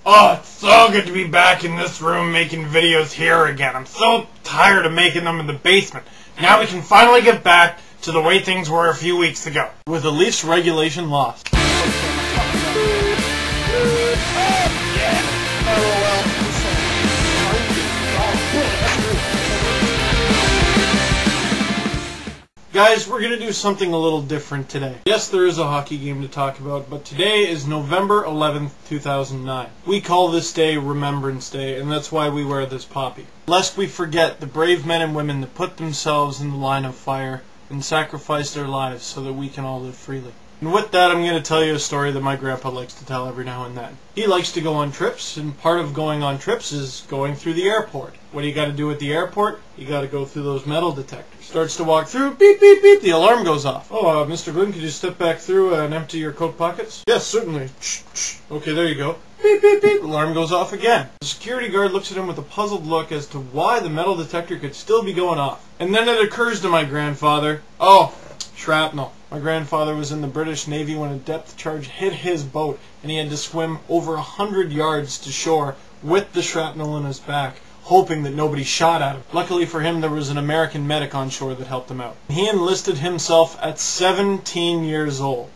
Oh, it's so good to be back in this room making videos here again. I'm so tired of making them in the basement. Now we can finally get back to the way things were a few weeks ago, with the Leafs regulation lost. Guys, we're going to do something a little different today. Yes, there is a hockey game to talk about, but today is November 11th, 2009. We call this day Remembrance Day, and that's why we wear this poppy. Lest we forget the brave men and women that put themselves in the line of fire and sacrificed their lives so that we can all live freely. And with that, I'm going to tell you a story that my grandpa likes to tell every now and then. He likes to go on trips, and part of going on trips is going through the airport. What do you got to do at the airport? You got to go through those metal detectors. Starts to walk through, beep, beep, beep, the alarm goes off. Oh, Mr. Glynn, could you step back through and empty your coat pockets? Yes, certainly. Shh, shh. Okay, there you go. Beep, beep, beep. Alarm goes off again. The security guard looks at him with a puzzled look as to why the metal detector could still be going off. And then it occurs to my grandfather, oh, shrapnel. My grandfather was in the British Navy when a depth charge hit his boat, and he had to swim over 100 yards to shore with the shrapnel in his back, hoping that nobody shot at him. Luckily for him, there was an American medic on shore that helped him out. He enlisted himself at 17 years old.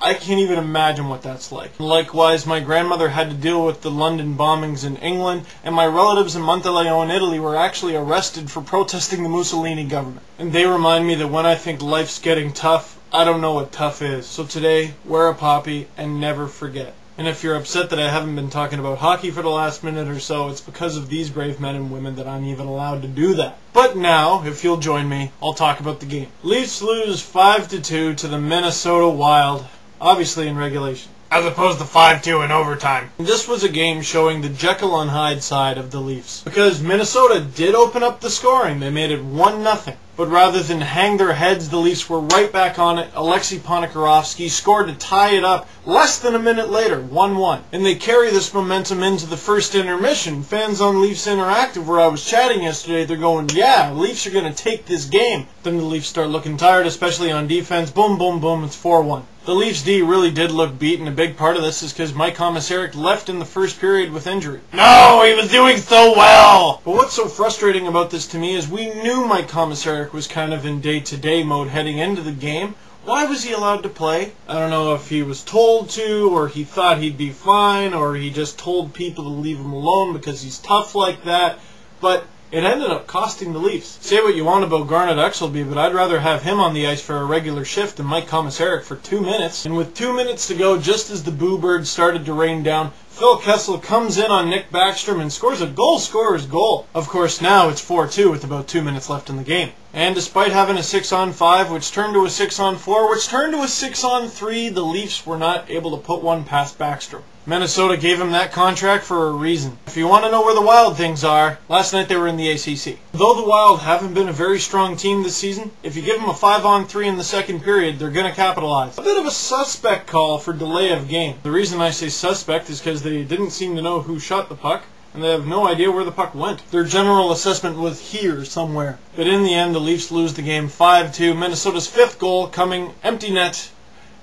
I can't even imagine what that's like. Likewise, my grandmother had to deal with the London bombings in England, and my relatives in Monteleone, Italy were actually arrested for protesting the Mussolini government. And they remind me that when I think life's getting tough, I don't know what tough is. So today, wear a poppy and never forget. And if you're upset that I haven't been talking about hockey for the last minute or so, it's because of these brave men and women that I'm even allowed to do that. But now, if you'll join me, I'll talk about the game. Leafs lose 5-2 to the Minnesota Wild, obviously in regulation, as opposed to 5-2 in overtime. This was a game showing the Jekyll and Hyde side of the Leafs, because Minnesota did open up the scoring. They made it 1-0. But rather than hang their heads, the Leafs were right back on it. Alexei Ponikarovsky scored to tie it up less than a minute later, 1-1. And they carry this momentum into the first intermission. Fans on Leafs Interactive, where I was chatting yesterday, they're going, yeah, Leafs are going to take this game. Then the Leafs start looking tired, especially on defense. Boom, boom, boom, it's 4-1. The Leafs D really did look beat, and a big part of this is because Mike Komisarek left in the first period with injury. No, he was doing so well! But what's so frustrating about this to me is we knew Mike Komisarek was kind of in day-to-day mode heading into the game. Why was he allowed to play? I don't know if he was told to, or he thought he'd be fine, or he just told people to leave him alone because he's tough like that. But it ended up costing the Leafs. Say what you want about Garnet Exelby, but I'd rather have him on the ice for a regular shift than Mike Komisarek for 2 minutes. And with 2 minutes to go, just as the boo birds started to rain down, Phil Kessel comes in on Nick Backstrom and scores a goal scorer's goal. Of course, now it's 4-2 with about 2 minutes left in the game. And despite having a 6-on-5, which turned to a 6-on-4, which turned to a 6-on-3, the Leafs were not able to put one past Backstrom. Minnesota gave him that contract for a reason. If you want to know where the Wild things are, last night they were in the ACC. Though the Wild haven't been a very strong team this season, if you give them a 5-on-3 in the second period, they're going to capitalize. A bit of a suspect call for delay of game. The reason I say suspect is because they didn't seem to know who shot the puck, and they have no idea where the puck went. Their general assessment was here somewhere. But in the end, the Leafs lose the game 5-2. Minnesota's fifth goal coming empty net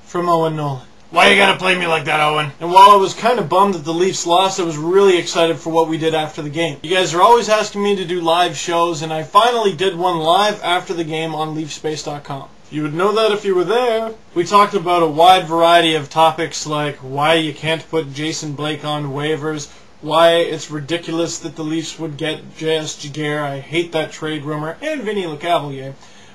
from Owen Nolan. Why you gotta play me like that, Owen? And while I was kind of bummed that the Leafs lost, I was really excited for what we did after the game. You guys are always asking me to do live shows, and I finally did one live after the game on LeafSpace.com. You would know that if you were there. We talked about a wide variety of topics like why you can't put Jason Blake on waivers, why it's ridiculous that the Leafs would get J.S. Giguère. I hate that trade rumor, and Vinny Lecavalier.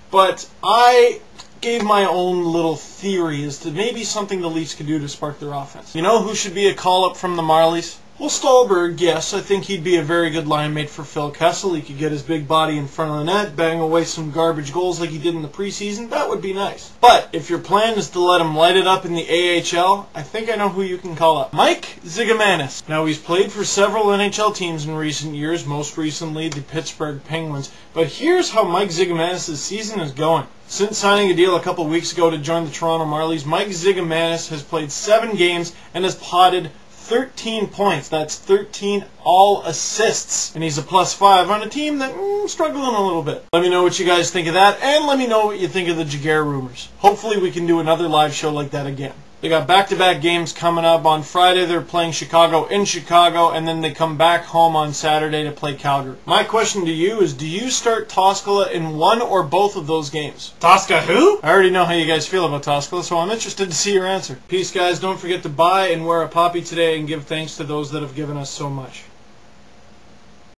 But I gave my own little theory as to maybe something the Leafs could do to spark their offense. You know who should be a call-up from the Marlies? Well, Stolberg, yes, I think he'd be a very good line mate for Phil Kessel. He could get his big body in front of the net, bang away some garbage goals like he did in the preseason. That would be nice. But if your plan is to let him light it up in the AHL, I think I know who you can call up. Mike Zigomanis. Now, he's played for several NHL teams in recent years, most recently the Pittsburgh Penguins. But here's how Mike Zigomanis' season is going. Since signing a deal a couple weeks ago to join the Toronto Marlies, Mike Zigomanis has played 7 games and has potted 13 points. That's 13 all assists. And he's a +5 on a team that struggling a little bit. Let me know what you guys think of that, and let me know what you think of the Giguère rumors. Hopefully we can do another live show like that again. They got back-to-back games coming up. On Friday, they're playing Chicago in Chicago, and then they come back home on Saturday to play Calgary. My question to you is, do you start Toskala in one or both of those games? Tosca who? I already know how you guys feel about Toskala, so I'm interested to see your answer. Peace, guys. Don't forget to buy and wear a poppy today and give thanks to those that have given us so much.